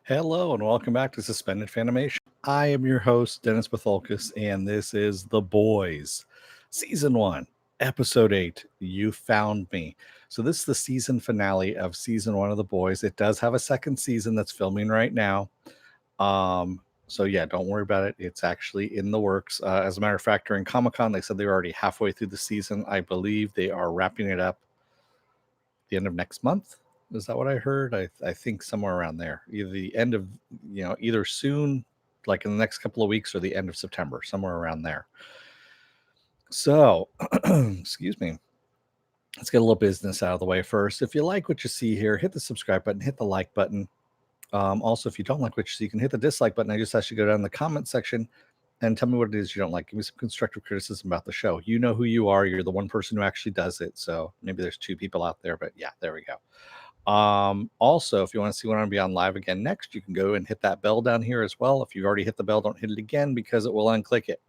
Hello and welcome back to Suspended Fanimation. I am your host, Dennis Batholkus, and this is The Boys, Season 1, Episode 8, You Found Me. So this is the season finale of Season 1 of The Boys. It does have a second season that's filming right now. So yeah, don't worry about it. It's actually in the works. As a matter of fact, during Comic-Con, they said they were already halfway through the season. I believe they are wrapping it up the end of next month. Is that what I heard? I think somewhere around there. Either the end of, either soon, like in the next couple of weeks, or the end of September, somewhere around there. So, excuse me. Let's get a little business out of the way first. If you like what you see here, hit the subscribe button, hit the like button. Also, if you don't like what you see, you can hit the dislike button. I just ask you to go down in the comment section and tell me what it is you don't like. Give me some constructive criticism about the show. You know who you are. You're the one person who actually does it. So maybe there's two people out there, but yeah, there we go. Also, if you want to see when I'm going to be on live again next, you can go and hit that bell down here as well. If you've already hit the bell, don't hit it again because it will unclick it.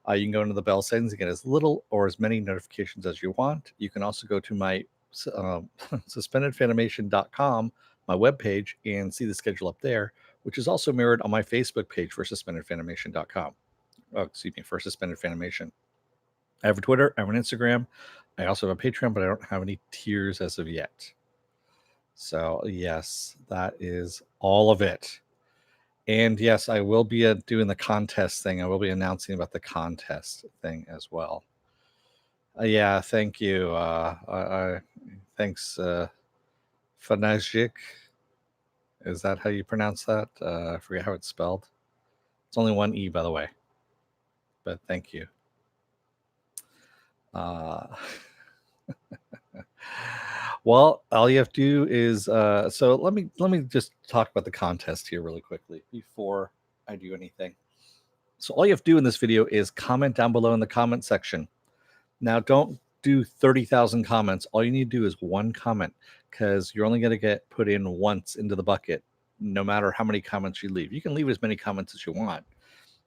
You can go into the bell settings and get as little or as many notifications as you want. You can also go to my suspendedfanimation.com, my webpage, and see the schedule up there, which is also mirrored on my Facebook page for suspendedfanimation.com. Oh, excuse me, for Suspended Fanimation. I have a Twitter, I have an Instagram. I also have a Patreon, but I don't have any tiers as of yet. So, yes, that is all of it. And yes, I will be doing the contest thing. I will be announcing about the contest thing as well. Yeah, thank you. Thanks, Fanajik. Is that how you pronounce that? I forget how it's spelled. It's only one E, by the way. But thank you. Well, all you have to do is so let me just talk about the contest here really quickly before I do anything. So all you have to do in this video is comment down below in the comment section. Now don't do 30,000 comments. All you need to do is one comment, because you're only going to get put in once into the bucket, no matter how many comments you leave. You can leave as many comments as you want.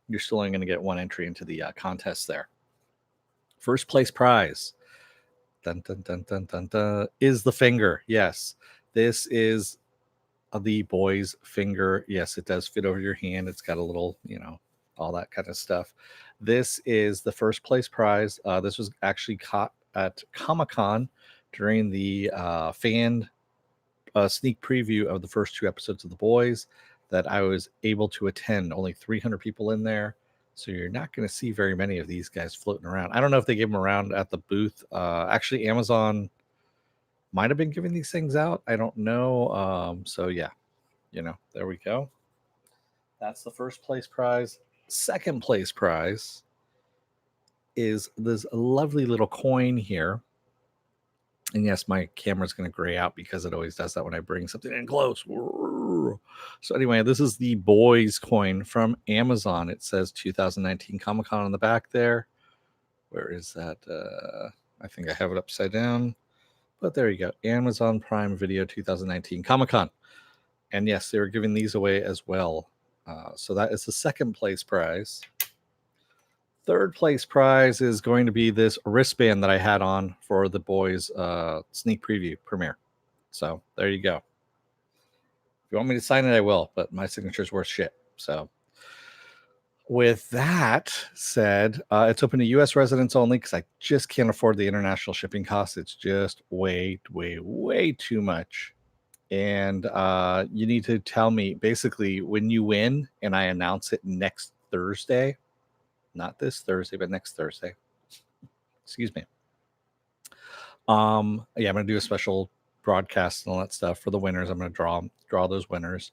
You're still only going to get one entry into the contest there. First place prize. Dun, dun, dun, dun, dun, dun, is the finger. Yes, this is the boy's finger. Yes, it does fit over your hand. It's got a little, all that kind of stuff. This is the first place prize. This was actually caught at Comic-Con during the fan sneak preview of the first two episodes of The Boys that I was able to attend. Only 300 people in there. So you're not going to see very many of these guys floating around. I don't know if they gave them around at the booth. Actually, Amazon might have been giving these things out. I don't know. So yeah, there we go. That's the first place prize. Second place prize is this lovely little coin here. And yes, my camera's going to gray out because it always does that when I bring something in close. So anyway, this is the Boys coin from Amazon. It says 2019 Comic-Con on the back there. Where is that? I think I have it upside down. But there you go. Amazon Prime Video 2019 Comic-Con. And yes, they were giving these away as well. So that is the second place prize. Third place prize is going to be this wristband that I had on for the Boys sneak preview premiere. So there you go. If you want me to sign it, I will, but my signature's worth shit. So with that said, it's open to U.S. residents only because I just can't afford the international shipping costs. It's just way, way, way too much. And you need to tell me basically when you win, and I announce it next Thursday. Not this Thursday, but next Thursday. Excuse me. Yeah, I'm gonna do a special broadcast and all that stuff for the winners. I'm gonna draw those winners.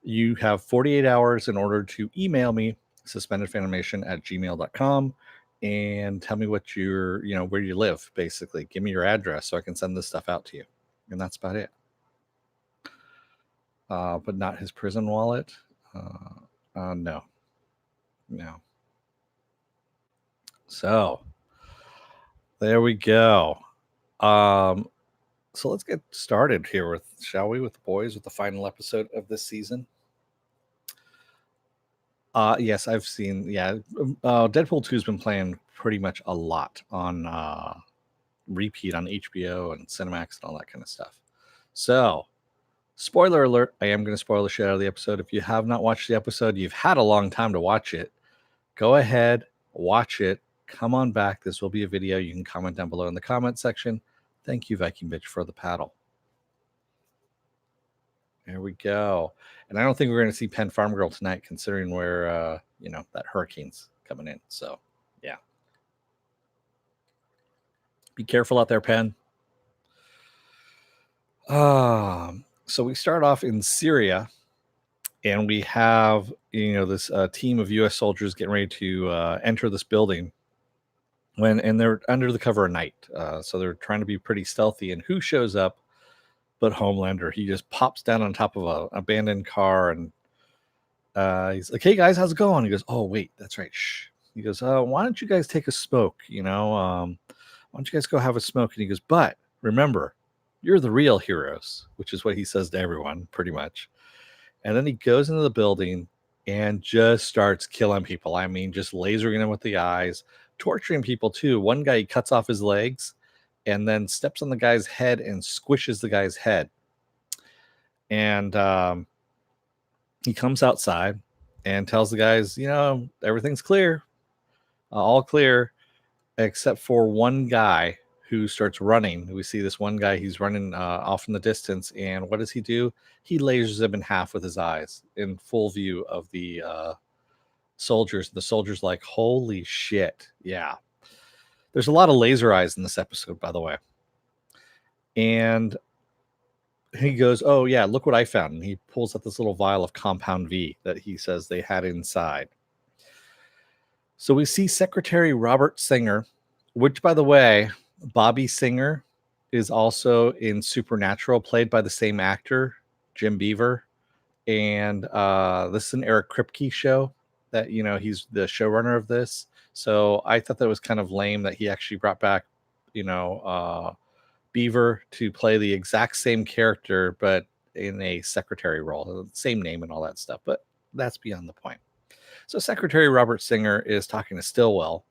You have 48 hours in order to email me suspendedfanimation@gmail.com and tell me what you're, where you live. Basically, give me your address so I can send this stuff out to you, and that's about it. But not his prison wallet. No. So there we go. So let's get started here shall we, with the Boys, with the final episode of this season. Yes, I've seen. Yeah, Deadpool 2 has been playing pretty much a lot on repeat on HBO and Cinemax and all that kind of stuff. So Spoiler alert, I am going to spoil the shit out of the episode. If you have not watched the episode, you've had a long time to watch it. Go ahead, watch it. Come on back. This will be a video. You can comment down below in the comment section. Thank you, Viking Bitch, for the paddle. There we go. And I don't think we're going to see Penn Farm Girl tonight, considering where, that hurricane's coming in. So, yeah. Be careful out there, Penn. So we start off in Syria, and we have this team of U.S. soldiers getting ready to enter this building and they're under the cover of night, so they're trying to be pretty stealthy. And who shows up but Homelander? He just pops down on top of an abandoned car, and he's like, "Hey guys, how's it going?" He goes, "Oh wait, that's right. Shh." He goes, "Why don't you guys take a smoke? Why don't you guys go have a smoke?" And he goes, "But remember, you're the real heroes," which is what he says to everyone, pretty much. And then he goes into the building and just starts killing people. I mean, just lasering them with the eyes, torturing people too. One guy, he cuts off his legs and then steps on the guy's head and squishes the guy's head. And he comes outside and tells the guys, everything's clear, all clear, except for one guy who starts running. We see this one guy, he's running off in the distance, and what does he do? He lasers him in half with his eyes in full view of the soldiers. The soldiers like, holy shit. Yeah. There's a lot of laser eyes in this episode, by the way. And he goes, "Oh yeah, look what I found." And he pulls out this little vial of Compound V that he says they had inside. So we see Secretary Robert Singer, which, by the way, Bobby Singer is also in Supernatural, played by the same actor, Jim Beaver. And this is an Eric Kripke show that, he's the showrunner of this. So I thought that was kind of lame that he actually brought back, Beaver to play the exact same character, but in a secretary role, same name and all that stuff. But that's beyond the point. So Secretary Robert Singer is talking to Stillwell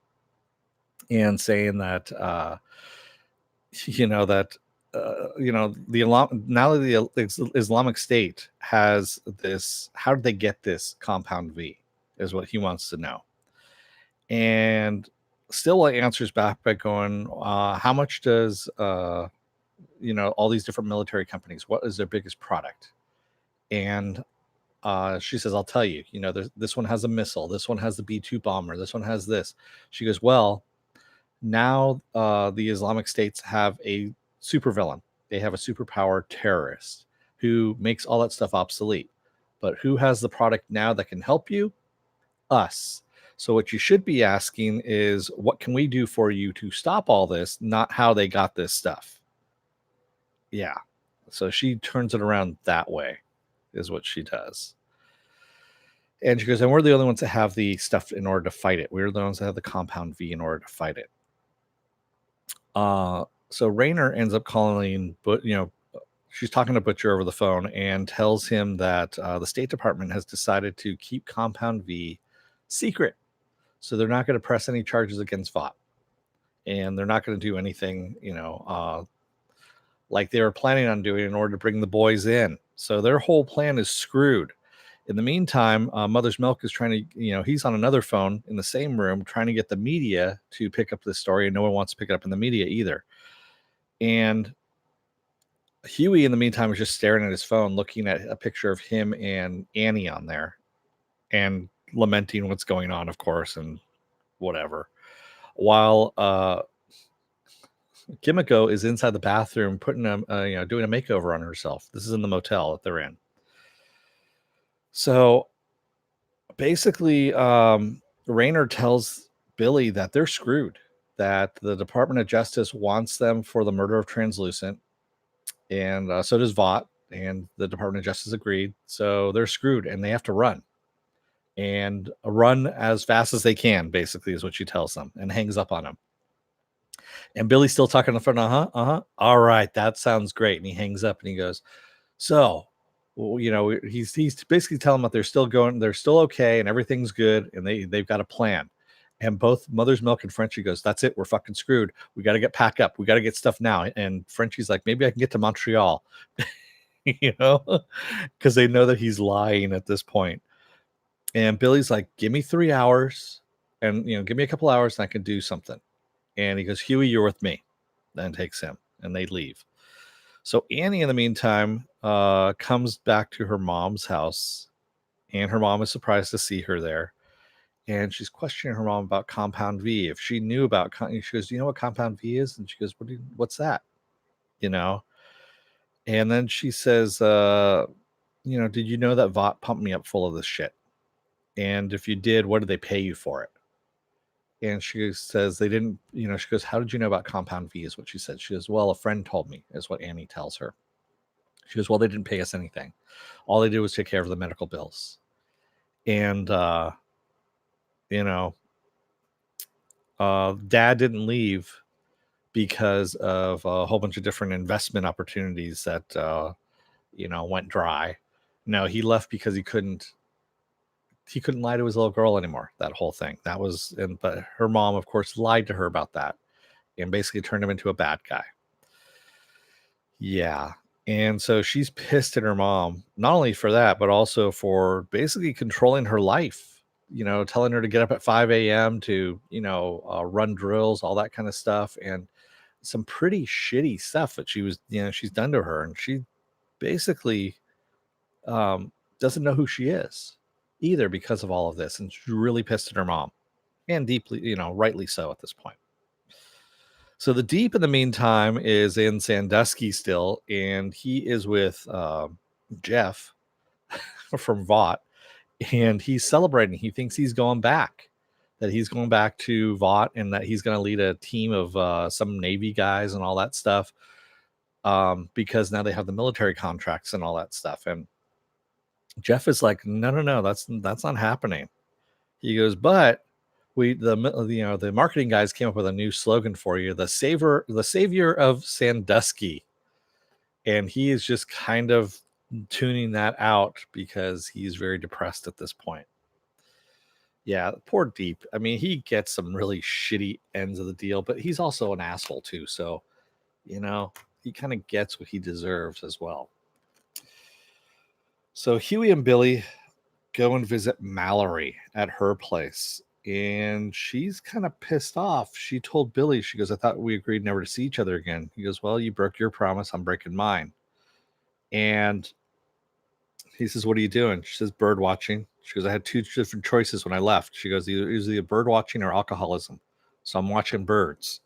and saying that, the Islamic State has this. How did they get this Compound V? Is what he wants to know. And Stillwell answers back by going, "How much does all these different military companies? What is their biggest product?" And she says, "I'll tell you. This one has a missile. This one has the B-2 bomber. This one has this." She goes, "Well, now the Islamic States have a supervillain. They have a superpower terrorist who makes all that stuff obsolete. But who has the product now that can help you? Us. So what you should be asking is, what can we do for you to stop all this, not how they got this stuff." Yeah. So she turns it around that way, is what she does. And she goes, "And we're the only ones that have the stuff in order to fight it. We're the ones that have the Compound V in order to fight it." So Rayner ends up calling, but she's talking to Butcher over the phone and tells him that the State Department has decided to keep Compound V secret. So they're not going to press any charges against Vought. And they're not going to do anything, like they were planning on doing in order to bring the boys in. So their whole plan is screwed. In the meantime, Mother's Milk is trying to, he's on another phone in the same room trying to get the media to pick up this story, and no one wants to pick it up in the media either. And Huey, in the meantime, is just staring at his phone, looking at a picture of him and Annie on there and lamenting what's going on, of course, and whatever. While Kimiko is inside the bathroom putting doing a makeover on herself. This is in the motel that they're in. So basically, Rayner tells Billy that they're screwed, that the Department of Justice wants them for the murder of Translucent, and so does Vought, and the Department of Justice agreed. So they're screwed, and they have to run. And run as fast as they can, basically, is what she tells them, and hangs up on him. And Billy's still talking in the front. All right, that sounds great. And he hangs up and he goes, "So, he's basically telling them that they're still going, they're still okay, and everything's good, and they've got a plan." And both Mother's Milk and Frenchie goes, "That's it, we're fucking screwed. We got to get packed up. We got to get stuff now." And Frenchie's like, "Maybe I can get to Montreal." you know, because they know that he's lying at this point. And Billy's like, give me 3 hours and, give me a couple hours and I can do something. And he goes, Huey, you're with me. Then takes him and they leave. So Annie, in the meantime, comes back to her mom's house, and her mom is surprised to see her there. And she's questioning her mom about Compound V. If she knew about, she goes, "Do you know what Compound V is?" And she goes, "What's that?" You know. And then she says, "Did you know that Vought pumped me up full of this shit? And if you did, what did they pay you for it?" And she says they didn't. She goes, "How did you know about Compound V?" Is what she said. She goes, "Well, a friend told me," is what Annie tells her. She goes, "Well, they didn't pay us anything. All they did was take care of the medical bills." And Dad didn't leave because of a whole bunch of different investment opportunities that went dry. No, he left because he couldn't lie to his little girl anymore. That whole thing. But her mom, of course, lied to her about that and basically turned him into a bad guy. Yeah. And so she's pissed at her mom, not only for that, but also for basically controlling her life, telling her to get up at 5 a.m. to, run drills, all that kind of stuff. And some pretty shitty stuff that she's done to her. And she basically doesn't know who she is either because of all of this. And she's really pissed at her mom, and deeply, rightly so at this point. So the Deep, in the meantime, is in Sandusky still, and he is with Jeff from Vought, and he's celebrating. He thinks he's going back, that he's going back to Vought, and that he's going to lead a team of some Navy guys and all that stuff, because now they have the military contracts and all that stuff. And Jeff is like, no, that's not happening. He goes, but the marketing guys came up with a new slogan for you, the savior of Sandusky. And he is just kind of tuning that out because he's very depressed at this point. Yeah, poor Deep. I mean, he gets some really shitty ends of the deal, but he's also an asshole too. So, he kind of gets what he deserves as well. So Huey and Billy go and visit Mallory at her place, and she's kind of pissed off. She told Billy, she goes, "I thought we agreed never to see each other again." He goes, "Well, you broke your promise, I'm breaking mine." And he says, "What are you doing?" She says, "Bird watching." She goes, "I had two different choices when I left." She goes, either bird watching or alcoholism, so I'm watching birds."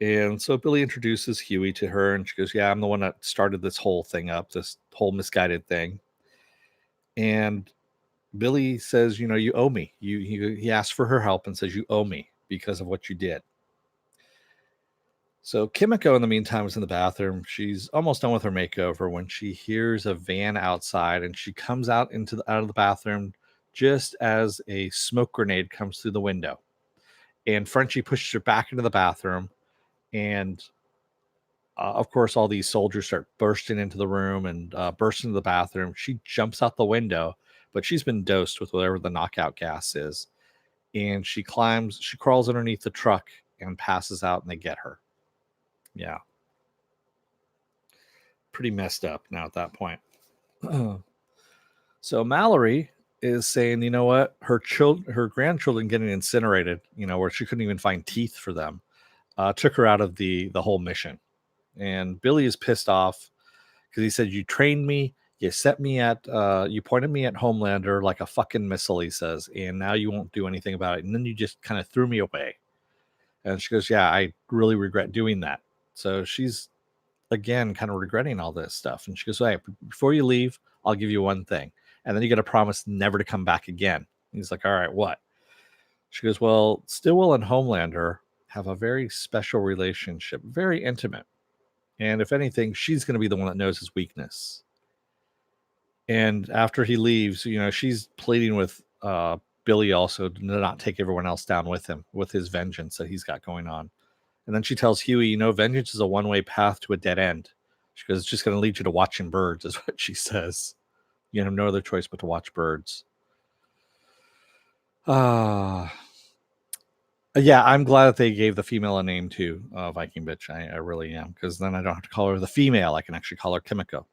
And so Billy introduces Huey to her, and she goes, "Yeah, I'm the one that started this whole thing up, this whole misguided thing." And Billy says, "You owe me." He asks for her help and says, "You owe me because of what you did." So Kimiko, in the meantime, is in the bathroom. She's almost done with her makeover when she hears a van outside, and she comes out out of the bathroom just as a smoke grenade comes through the window. And Frenchie pushes her back into the bathroom, and of course, all these soldiers start bursting into the room and burst into the bathroom. She jumps out the window, but she's been dosed with whatever the knockout gas is. And she crawls underneath the truck and passes out, and they get her. Yeah. Pretty messed up now at that point. So Mallory is saying, you know what? Her grandchildren getting incinerated, where she couldn't even find teeth for them, took her out of the whole mission. And Billy is pissed off because he said, "You trained me, you you pointed me at Homelander like a fucking missile," he says, "and now you won't do anything about it. And then you just kind of threw me away." And she goes, "Yeah, I really regret doing that." So she's, again, kind of regretting all this stuff. And she goes, "Hey, before you leave, I'll give you one thing. And then you got to promise never to come back again." And he's like, "All right, what?" She goes, "Well, Stillwell and Homelander have a very special relationship, very intimate. And if anything, she's going to be the one that knows his weakness." And after he leaves, she's pleading with Billy also to not take everyone else down with him, with his vengeance that he's got going on. And then she tells Huey, vengeance is a one-way path to a dead end. She goes, "It's just going to lead you to watching birds," is what she says. You have no other choice but to watch birds. Yeah, I'm glad that they gave the female a name too, Viking Bitch. I really am, because then I don't have to call her the female. I can actually call her Kimiko.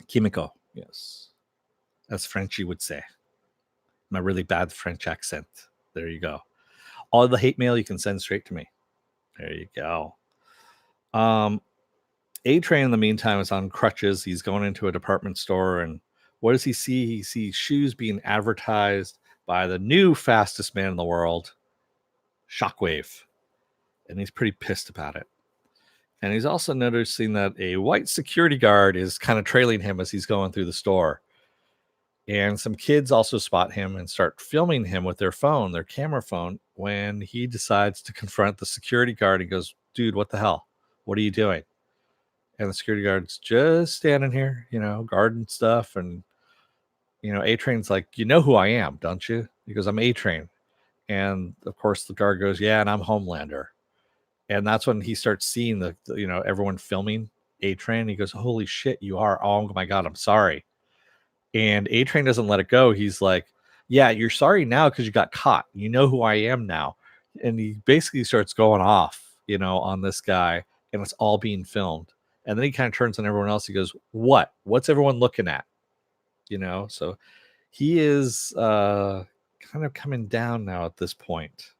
Kimiko, yes. As Frenchie would say. My really bad French accent. There you go. All the hate mail you can send straight to me. There you go. A-Train, in the meantime, is on crutches. He's going into a department store, and what does he see? He sees shoes being advertised by the new fastest man in the world, Shockwave. And he's pretty pissed about it. And he's also noticing that a white security guard is kind of trailing him as he's going through the store. And some kids also spot him and start filming him with their phone, their camera phone, when he decides to confront the security guard and goes, dude, what the hell? What are you doing? And the security guard's just standing here, guarding stuff. And, A-Train's like, you know who I am, don't you? He goes, I'm A-Train. And, of course, the guard goes, yeah, and I'm Homelander. And that's when he starts seeing the everyone filming A-Train. He goes, holy shit, you are. Oh, my God, I'm sorry. And A-Train doesn't let it go. He's like, yeah, you're sorry now because you got caught. You know who I am now. And he basically starts going off, on this guy. And it's all being filmed. And then he kind of turns on everyone else. He goes, what? What's everyone looking at? So he is kind of coming down now at this point.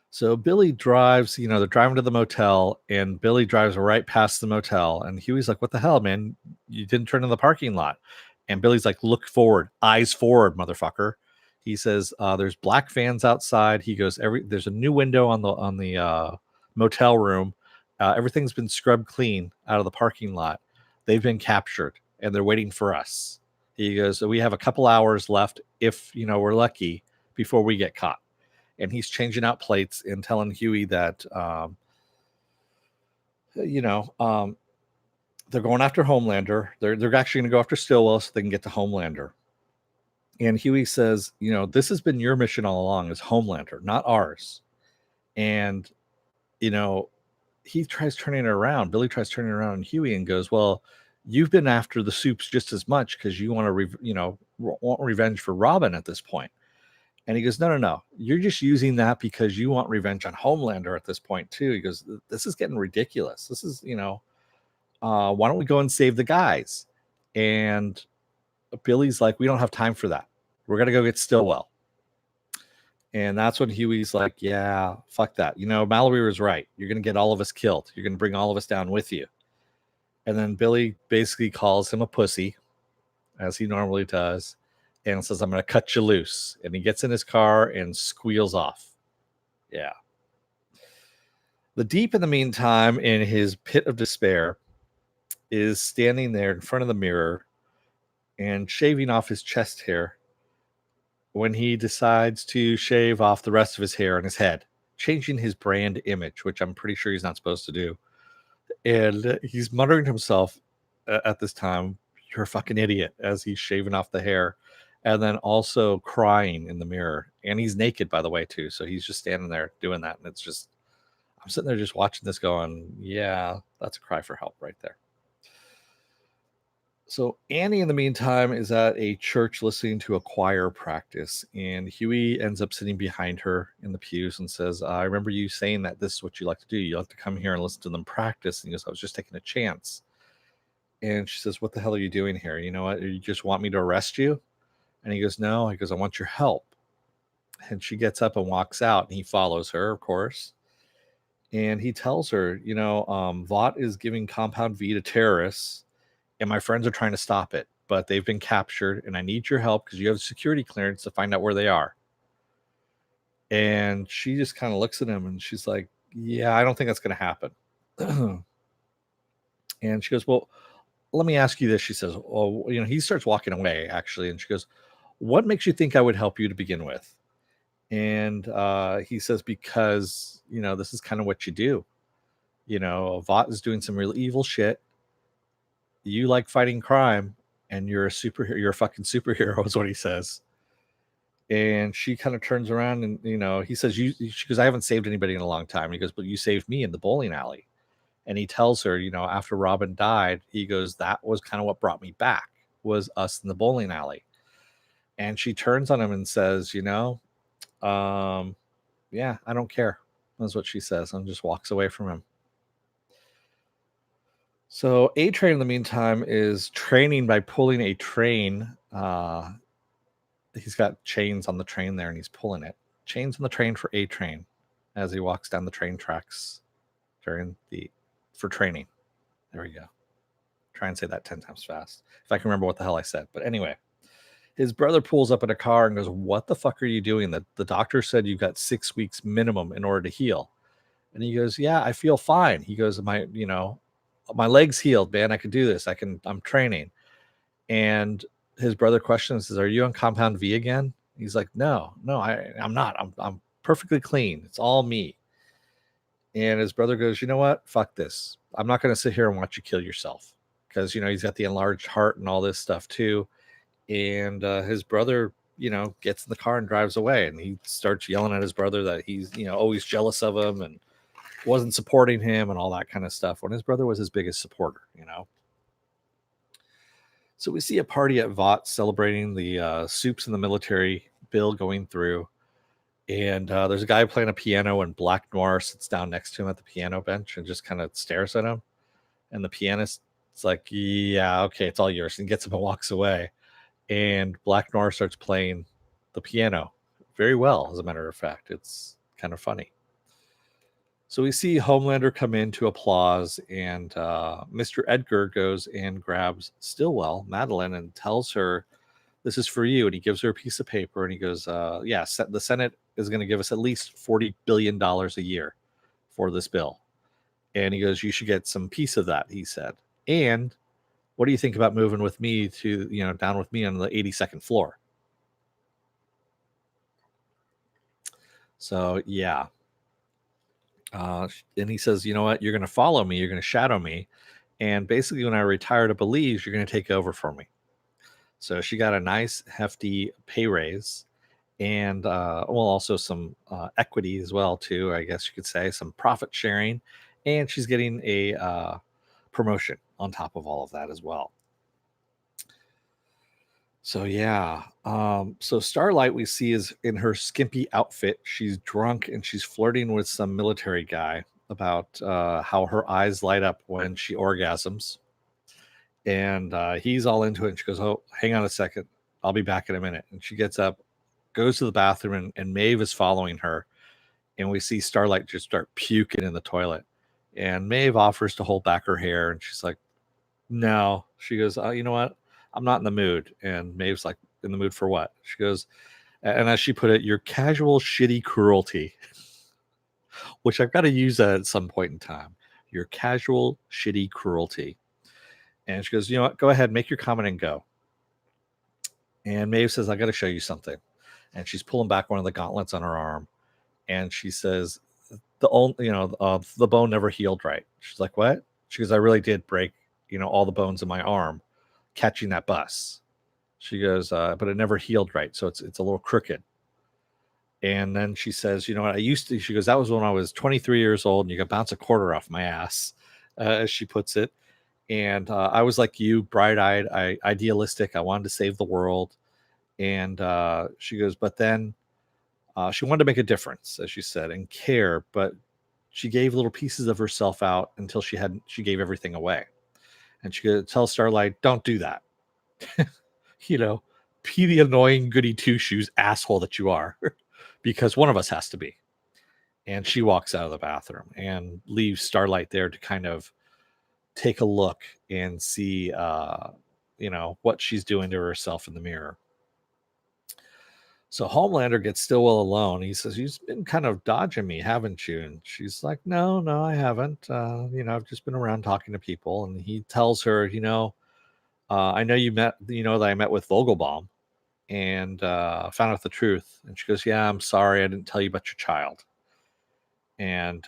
So Billy drives, they're driving to the motel, and Billy drives right past the motel. And Huey's like, what the hell, man? You didn't turn in the parking lot. And Billy's like, look forward, eyes forward, motherfucker. He says, there's black fans outside. He goes, there's a new window on the motel room. Everything's been scrubbed clean out of the parking lot. They've been captured, and they're waiting for us. He goes, so we have a couple hours left, if, we're lucky, before we get caught. And he's changing out plates and telling Huey that, they're going after Homelander. They're actually going to go after Stillwell so they can get to Homelander. And Huey says, this has been your mission all along, is Homelander, not ours. And, he tries turning it around. Billy tries turning it around on Huey and goes, well, you've been after the Supes just as much because you want to, want revenge for Robin at this point. And he goes, no. You're just using that because you want revenge on Homelander at this point, too. He goes, this is getting ridiculous. This is, why don't we go and save the guys? And Billy's like, we don't have time for that. We're going to go get Stillwell. And that's when Huey's like, yeah, fuck that. Mallory was right. You're going to get all of us killed. You're going to bring all of us down with you. And then Billy basically calls him a pussy, as he normally does, and says, I'm going to cut you loose. And he gets in his car and squeals off. Yeah. The Deep, in the meantime, in his pit of despair, is standing there in front of the mirror and shaving off his chest hair when he decides to shave off the rest of his hair on his head, changing his brand image, which I'm pretty sure he's not supposed to do. And he's muttering to himself at this time, you're a fucking idiot, as he's shaving off the hair. And then also crying in the mirror. And he's naked, by the way, too. So he's just standing there doing that. And it's just, I'm sitting there just watching this going, yeah, that's a cry for help right there. So Annie, in the meantime, is at a church listening to a choir practice. And Huey ends up sitting behind her in the pews and says, I remember you saying that this is what you like to do. You like to come here and listen to them practice. And he goes, I was just taking a chance. And she says, what the hell are you doing here? You know what? You just want me to arrest you? And he goes, no. He goes, I want your help. And she gets up and walks out, and he follows her, of course. And he tells her, Vought is giving Compound V to terrorists, and my friends are trying to stop it, but they've been captured, and I need your help because you have security clearance to find out where they are. And she just kind of looks at him, and she's like, yeah, I don't think that's going to happen. And she goes, well, let me ask you this. She says, well, he starts walking away, actually. And she goes, what makes you think I would help you to begin with? And he says, because, this is kind of what you do. Vought is doing some real evil shit. You like fighting crime, and you're a superhero. You're a fucking superhero, is what he says. And she kind of turns around and, he says, she goes, I haven't saved anybody in a long time. He goes, but you saved me in the bowling alley. And he tells her, after Robin died, he goes, that was kind of what brought me back, was us in the bowling alley. And she turns on him and says, yeah, I don't care. That's what she says, and just walks away from him. So A Train in the meantime is training by pulling a train. He's got chains on the train there, and he's pulling it. Chains on the train for A Train as he walks down the train tracks for training. There we go. Try and say that 10 times fast if I can remember what the hell I said. But anyway, his brother pulls up in a car and goes, "What the fuck are you doing? The doctor said you've got 6 weeks minimum in order to heal." And he goes, "Yeah, I feel fine." He goes, my leg's healed, man. I can do this. I'm training." And his brother questions, "Says, are you on compound V again?" He's like, No, I'm not. I'm perfectly clean. It's all me." And his brother goes, "You know what? Fuck this. I'm not going to sit here and watch you kill yourself." Because, he's got the enlarged heart and all this stuff too. And his brother, gets in the car and drives away. And he starts yelling at his brother that he's, always jealous of him and wasn't supporting him and all that kind of stuff, when his brother was his biggest supporter. So we see a party at Vought celebrating the Soups in the Military bill going through. And there's a guy playing a piano, and Black Noir sits down next to him at the piano bench and just kind of stares at him. And the pianist is like, "Yeah, okay, it's all yours," and gets up and walks away. And Black Noir starts playing the piano very well, as a matter of fact. It's kind of funny. So we see Homelander come in to applause, and Mr. Edgar goes and grabs Stillwell, Madeline, and tells her, "This is for you." And he gives her a piece of paper, and he goes, "Yeah, the Senate is going to give us at least $40 billion a year for this bill." And he goes, "You should get some piece of that," he said. "And what do you think about moving with me down with me on the 82nd floor?" So, yeah. And he says, "You know what? You're going to follow me. You're going to shadow me. And basically, when I retire to Belize, you're going to take over for me." So she got a nice, hefty pay raise, and also some equity as well, too. I guess you could say some profit sharing, and she's getting a promotion on top of all of that as well. So yeah, so Starlight we see is in her skimpy outfit. She's drunk and she's flirting with some military guy about how her eyes light up when she orgasms, and he's all into it. And she goes, "Oh, hang on a second, I'll be back in a minute." And she gets up, goes to the bathroom, and Maeve is following her, and we see Starlight just start puking in the toilet, and Maeve offers to hold back her hair, and she's like, "No." She goes, "You know what? I'm not in the mood." And Maeve's like, "In the mood for what?" She goes, and as she put it, "Your casual, shitty cruelty," which I've got to use that at some point in time. Your casual, shitty cruelty. And she goes, "You know what? Go ahead, make your comment and go." And Maeve says, "I got to show you something." And she's pulling back one of the gauntlets on her arm. And she says, the bone never healed right. She's like, "What?" She goes, "I really did break, all the bones in my arm catching that bus." She goes, "But it never healed right. So it's a little crooked." And then she says, "You know what? She goes, that was when I was 23 years old and you could bounce a quarter off my ass," as she puts it. "And I was like you, bright eyed, idealistic. I wanted to save the world." And she goes, "But then she wanted to make a difference," as she said, "and care. But she gave little pieces of herself out until she gave everything away." And she goes, "Tell Starlight, don't do that. you know, be the annoying goody two shoes asshole that you are, because one of us has to be." And she walks out of the bathroom and leaves Starlight there to kind of take a look and see, what she's doing to herself in the mirror. So Homelander gets Stillwell alone. He says, "You've been kind of dodging me, haven't you?" And she's like, "No, I haven't. I've just been around talking to people." And he tells her, "I know that I met with Vogelbaum and found out the truth." And she goes, "Yeah, I'm sorry. I didn't tell you about your child." And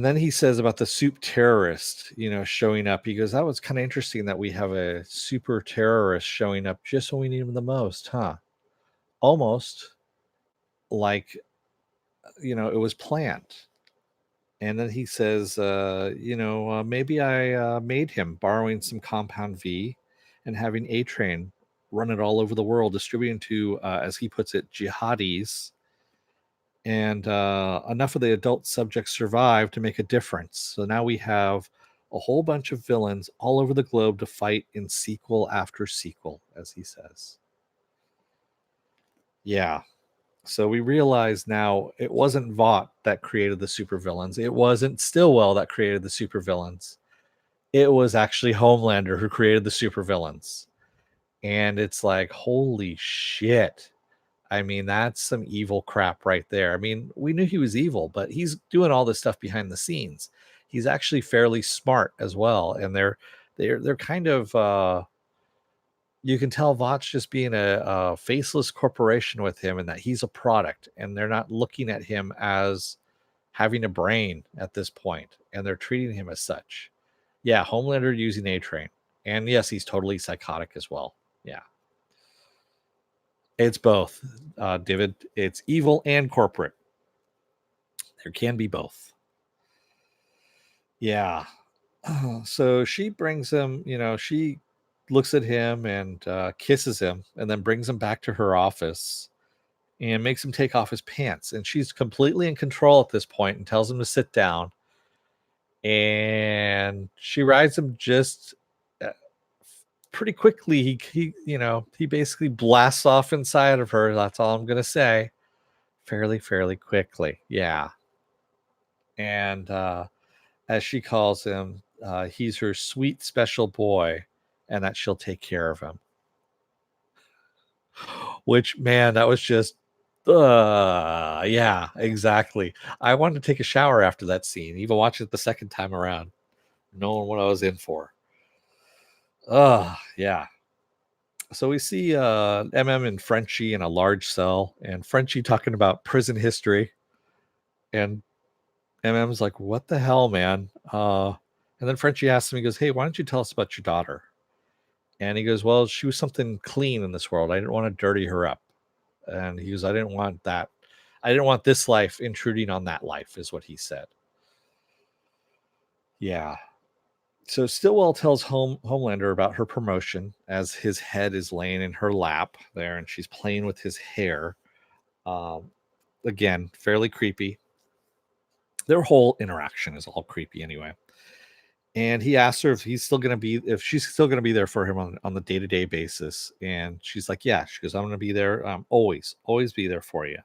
then he says about the soup terrorist, showing up. He goes, "That was kind of interesting that we have a super terrorist showing up just when we need him the most, huh? Almost like, it was planned." And then he says, "Maybe I made him, borrowing some Compound V and having A Train run it all over the world, distributing to, as he puts it, jihadis." And enough of the adult subjects survive to make a difference. So now we have a whole bunch of villains all over the globe to fight in sequel after sequel, as he says. Yeah. So we realize now it wasn't Vought that created the supervillains. It wasn't Stillwell that created the supervillains. It was actually Homelander who created the supervillains. And it's like, holy shit. I mean, that's some evil crap right there. I mean, we knew he was evil, but he's doing all this stuff behind the scenes. He's actually fairly smart as well, and they're kind of you can tell Vought's just being a faceless corporation with him, and that he's a product, and they're not looking at him as having a brain at this point, and they're treating him as such. Yeah, Homelander using A-Train, and yes, he's totally psychotic as well. Yeah. It's both, David. It's evil and corporate. There can be both. Yeah. So she brings him, she looks at him and kisses him and then brings him back to her office and makes him take off his pants. And she's completely in control at this point and tells him to sit down. And she rides him just pretty quickly. He basically blasts off inside of her. That's all I'm going to say. Fairly quickly. Yeah. And as she calls him, he's her sweet special boy, and that she'll take care of him. Which, man, that was just yeah, exactly. I wanted to take a shower after that scene, even watch it the second time around, knowing what I was in for. Yeah. So we see MM and Frenchie in a large cell, and Frenchie talking about prison history, and MM's like, what the hell, man? And then Frenchie asks him, he goes, hey, why don't you tell us about your daughter? And he goes, well, she was something clean in this world. I didn't want to dirty her up. And he goes, I didn't want that. I didn't want this life intruding on that life, is what he said. Yeah. So Stillwell tells Homelander about her promotion as his head is laying in her lap there, and she's playing with his hair. Again, fairly creepy. Their whole interaction is all creepy anyway. And he asks her if she's still going to be there for him on the day-to-day basis. And she's like, yeah. She goes, I'm going to be there. Always be there for you.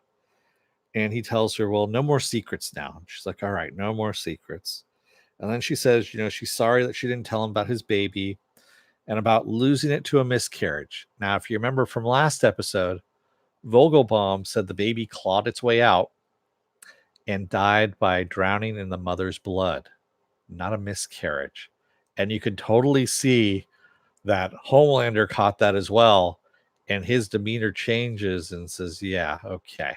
And he tells her, well, no more secrets now. And she's like, all right, no more secrets. And then she says, she's sorry that she didn't tell him about his baby and about losing it to a miscarriage. Now, if you remember from last episode, Vogelbaum said the baby clawed its way out and died by drowning in the mother's blood, not a miscarriage. And you could totally see that Homelander caught that as well, and his demeanor changes and says, yeah, okay.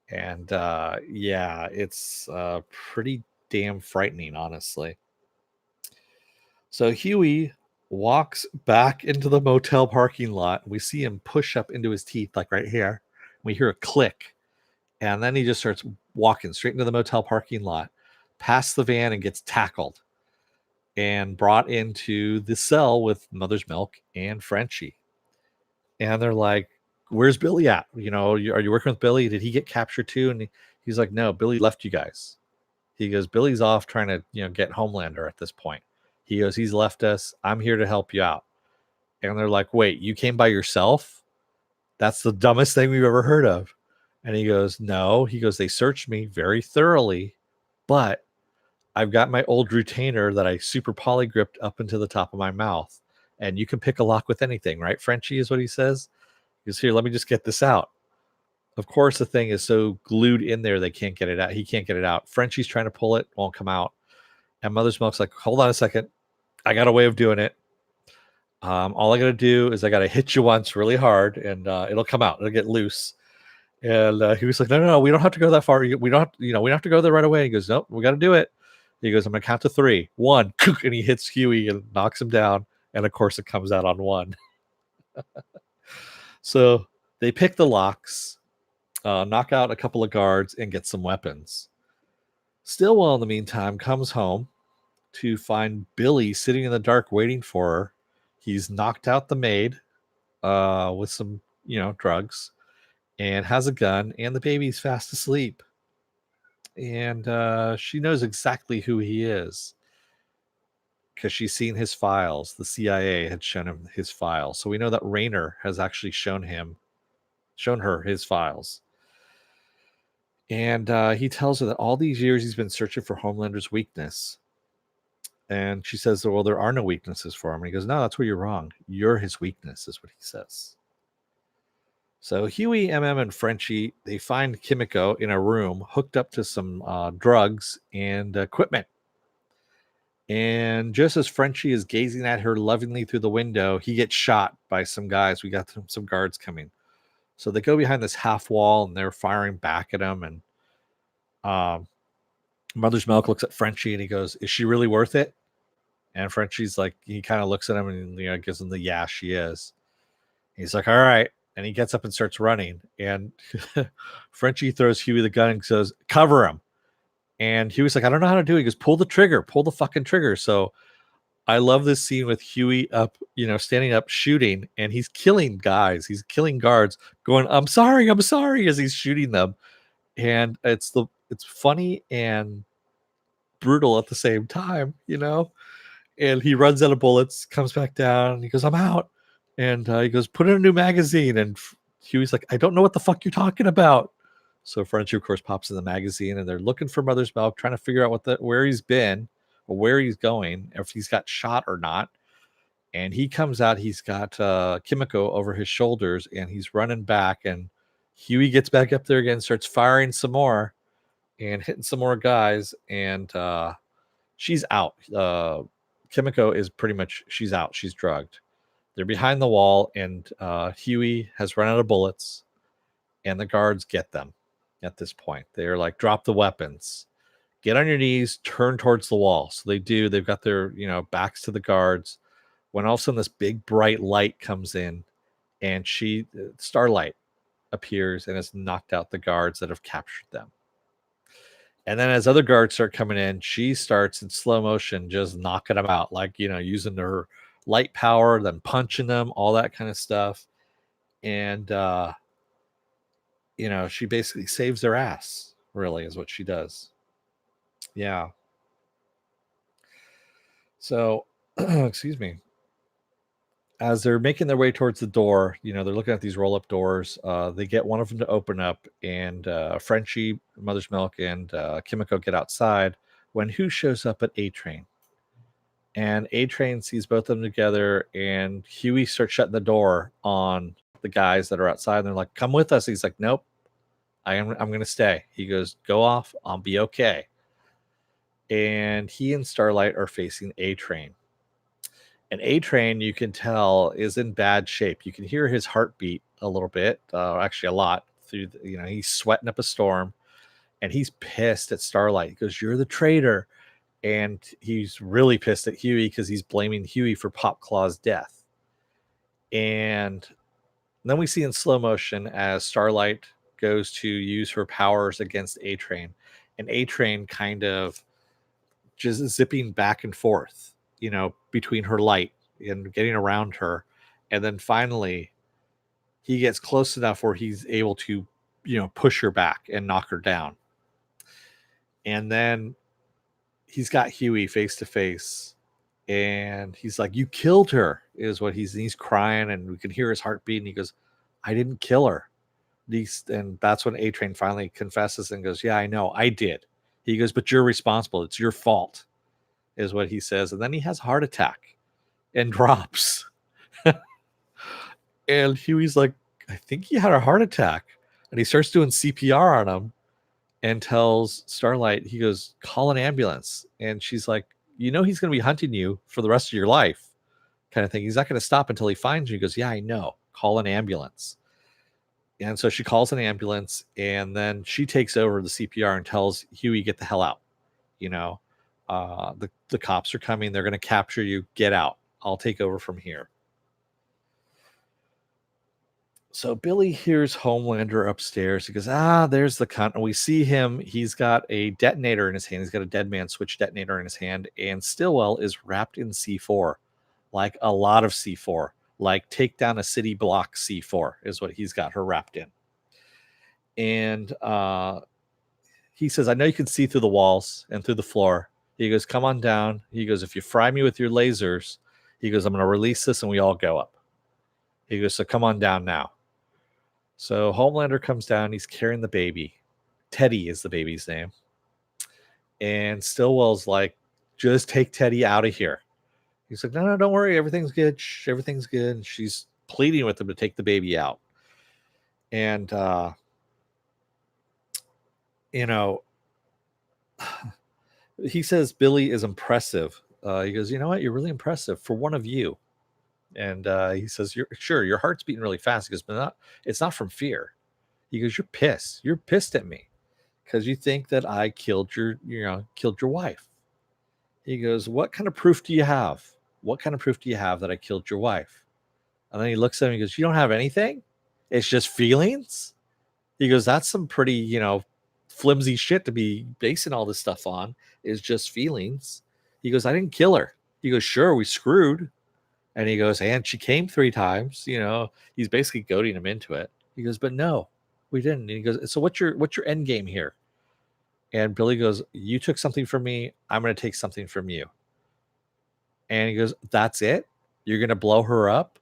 And yeah, it's pretty damn frightening, honestly. So Huey walks back into the motel parking lot. We see him push up into his teeth, like right here. We hear a click, and then he just starts walking straight into the motel parking lot, past the van, and gets tackled and brought into the cell with Mother's Milk and Frenchie. And they're like, where's Billy at? Are you working with Billy? Did he get captured too? And he's like, no, Billy left you guys. He goes, Billy's off trying to, get Homelander at this point. He goes, he's left us. I'm here to help you out. And they're like, wait, you came by yourself? That's the dumbest thing we've ever heard of. And he goes, no. He goes, they searched me very thoroughly, but I've got my old retainer that I super polygripped up into the top of my mouth. And you can pick a lock with anything, right? Frenchie is what he says. He goes, here, let me just get this out. Of course, the thing is so glued in there, they can't get it out. He can't get it out. Frenchie's trying to pull it, won't come out. And Mother's Milk's like, hold on a second. I got a way of doing it. All I got to do is I got to hit you once really hard, and it'll come out. It'll get loose. And he was like, no, we don't have to go that far. We don't have to go there right away. He goes, nope, we got to do it. He goes, I'm going to count to 3. 1, and he hits Huey and knocks him down. And of course, it comes out on 1. So they pick the locks, knock out a couple of guards, and get some weapons. Stillwell, in the meantime, comes home to find Billy sitting in the dark waiting for her. He's knocked out the maid with some, drugs. and has a gun, and the baby's fast asleep. And she knows exactly who he is because she's seen his files. The CIA had shown him his files. So we know that Rayner has actually shown her his files. And he tells her that all these years he's been searching for Homelander's weakness. And she says, well, there are no weaknesses for him. And he goes, no, that's where you're wrong. You're his weakness, is what he says. So Huey, MM, and Frenchie, they find Kimiko in a room hooked up to some drugs and equipment. And just as Frenchie is gazing at her lovingly through the window, he gets shot by some guys. We got some guards coming. So they go behind this half wall and they're firing back at him. And Mother's Milk looks at Frenchie and he goes, is she really worth it? And Frenchie's like, he kind of looks at him and gives him the yeah, she is. He's like, all right. And he gets up and starts running. And Frenchie throws Huey the gun and says, cover him. And Huey's like, I don't know how to do it. He goes, pull the trigger, pull the fucking trigger. So I love this scene with Huey up, standing up shooting, and he's killing guys. He's killing guards, going, I'm sorry, as he's shooting them. And it's funny and brutal at the same time, And he runs out of bullets, comes back down, and he goes, I'm out. And he goes, put in a new magazine. And Huey's like, I don't know what the fuck you're talking about. So Frenchie, of course, pops in the magazine, and they're looking for Mother's Milk, trying to figure out where he's been or where he's going, if he's got shot or not. And he comes out, he's got Kimiko over his shoulders, and he's running back. And Huey gets back up there again, starts firing some more and hitting some more guys. And she's out. Kimiko is she's out. She's drugged. They're behind the wall, and Huey has run out of bullets, and the guards get them at this point. They're like, drop the weapons, get on your knees, turn towards the wall. So they do. They've got their, backs to the guards. When all of a sudden this big bright light comes in, and Starlight appears and has knocked out the guards that have captured them. And then as other guards start coming in, she starts in slow motion just knocking them out, like, using her light power, then punching them, all that kind of stuff. And, she basically saves their ass, really, is what she does. Yeah. So, excuse me. As they're making their way towards the door, they're looking at these roll-up doors. They get one of them to open up, and Frenchie, Mother's Milk, and Kimiko get outside when who shows up at A-Train? And A-Train sees both of them together, and Huey starts shutting the door on the guys that are outside, and they're like, come with us. He's like, nope, I'm going to stay. He goes, go off. I'll be okay. And he and Starlight are facing A-Train. And A-Train, you can tell, is in bad shape. You can hear his heartbeat a little bit, actually a lot. He's sweating up a storm, and he's pissed at Starlight. He goes, you're the traitor. And he's really pissed at Huey because he's blaming Huey for Pop Claw's death. And then we see in slow motion as Starlight goes to use her powers against A-Train, and A-Train kind of just zipping back and forth, between her light and getting around her. And then finally he gets close enough where he's able to, push her back and knock her down. And then he's got Huey face to face, and he's like, you killed her, is what he's crying, and we can hear his heartbeat. And he goes, I didn't kill her. And that's when A-Train finally confesses and goes, yeah, I know, I did. He goes, but you're responsible. It's your fault, is what he says. And then he has a heart attack and drops. And Huey's like, I think he had a heart attack. And he starts doing CPR on him and tells Starlight, he goes, call an ambulance. And she's like, he's going to be hunting you for the rest of your life, kind of thing. He's not going to stop until he finds you. He goes, yeah, I know. Call an ambulance. And so she calls an ambulance, and then she takes over the CPR and tells Huey, get the hell out. The cops are coming. They're going to capture you. Get out. I'll take over from here. So Billy hears Homelander upstairs. He goes, there's the cunt. And we see him. He's got a detonator in his hand. He's got a Dead Man Switch detonator in his hand. And Stillwell is wrapped in C4, like a lot of C4, like take down a city block C4 is what he's got her wrapped in. And he says, I know you can see through the walls and through the floor. He goes, come on down. He goes, if you fry me with your lasers, he goes, I'm going to release this and we all go up. He goes, so come on down now. So Homelander comes down. He's carrying the baby. Teddy is the baby's name. And Stillwell's like, just take Teddy out of here. He's like, no, don't worry. Everything's good. Shh, everything's good. And she's pleading with him to take the baby out. And, you know, he says Billy is impressive. He goes, you know what? You're really impressive for one of you. And he says, you're sure your heart's beating really fast. He goes, but it's not from fear. He goes, you're pissed. You're pissed at me because you think that I killed your wife. He goes, what kind of proof do you have? What kind of proof do you have that I killed your wife? And then he looks at him and he goes, you don't have anything? It's just feelings? He goes, that's some pretty, flimsy shit to be basing all this stuff on, is just feelings. He goes, I didn't kill her. He goes, sure, we screwed. And he goes, and she came 3 times. He's basically goading him into it. He goes, but no, we didn't. And he goes, so what's your end game here? And Billy goes, you took something from me. I'm going to take something from you. And he goes, that's it? You're going to blow her up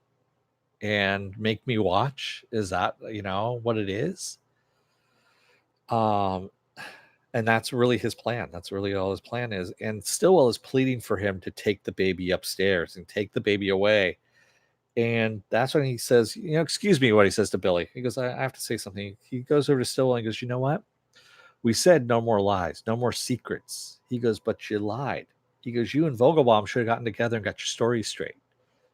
and make me watch? Is that, what it is? And that's really his plan. That's really all his plan is. And Stillwell is pleading for him to take the baby upstairs and take the baby away. And that's when he says, excuse me, what he says to Billy. He goes, I have to say something. He goes over to Stillwell and goes, you know what? We said no more lies, no more secrets. He goes, but you lied. He goes, you and Vogelbaum should have gotten together and got your stories straight.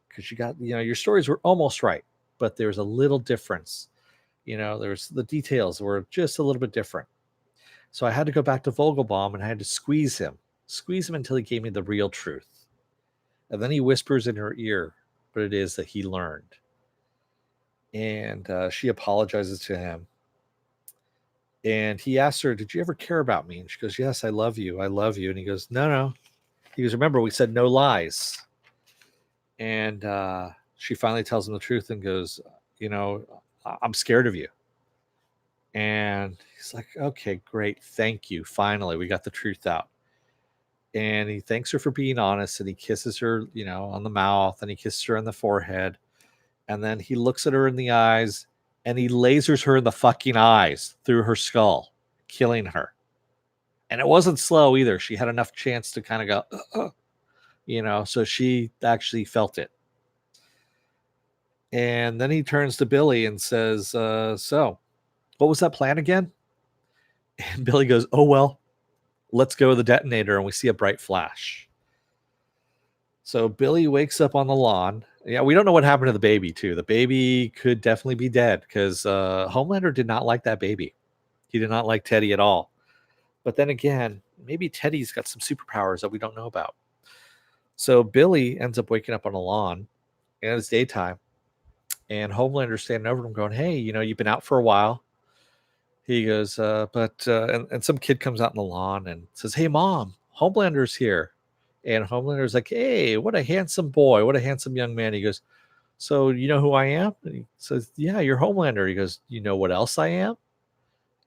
Because you got, your stories were almost right, but there's a little difference. There's the details were just a little bit different. So I had to go back to Vogelbaum and I had to squeeze him until he gave me the real truth. And then he whispers in her ear what it is that he learned. And she apologizes to him. And he asks her, did you ever care about me? And she goes, yes, I love you. I love you. And he goes, no. He goes, remember, we said no lies. And she finally tells him the truth and goes, I'm scared of you. And he's like, okay, great. Thank you. Finally, we got the truth out. And he thanks her for being honest. And he kisses her, on the mouth. And he kisses her on the forehead. And then he looks at her in the eyes. And he lasers her in the fucking eyes through her skull, killing her. And it wasn't slow either. She had enough chance to kind of go, so she actually felt it. And then he turns to Billy and says, so what was that plan again? And Billy goes, oh, well, let's go to the detonator. And we see a bright flash. So Billy wakes up on the lawn. Yeah, we don't know what happened to the baby, too. The baby could definitely be dead because Homelander did not like that baby. He did not like Teddy at all. But then again, maybe Teddy's got some superpowers that we don't know about. So Billy ends up waking up on a lawn, and it's daytime. And Homelander's standing over him going, hey, you've been out for a while. He goes, and some kid comes out in the lawn and says, hey, Mom, Homelander's here. And Homelander's like, hey, what a handsome boy. What a handsome young man. He goes, so you know who I am? And he says, yeah, you're Homelander. He goes, you know what else I am?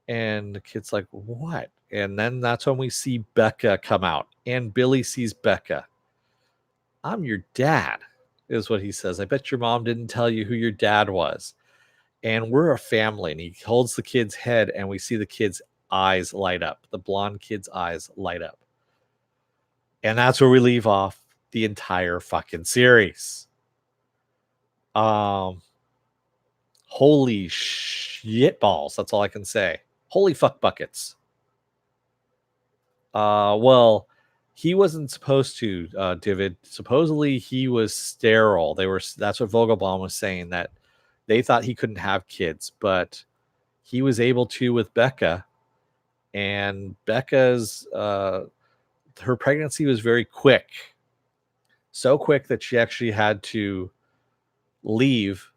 And the kid's like, what? And then that's when we see Becca come out. And Billy sees Becca. I'm your dad, is what he says. I bet your mom didn't tell you who your dad was. And we're a family. And he holds the kid's head, and we see the kid's eyes light up. The blonde kid's eyes light up. And that's where we leave off the entire fucking series. Holy shit balls. That's all I can say. Holy fuck buckets. Well, he wasn't supposed to, David. Supposedly he was sterile. That's what Vogelbaum was saying, that they thought he couldn't have kids, but he was able to with Becca. And Becca's her pregnancy was very quick. So quick that she actually had to leave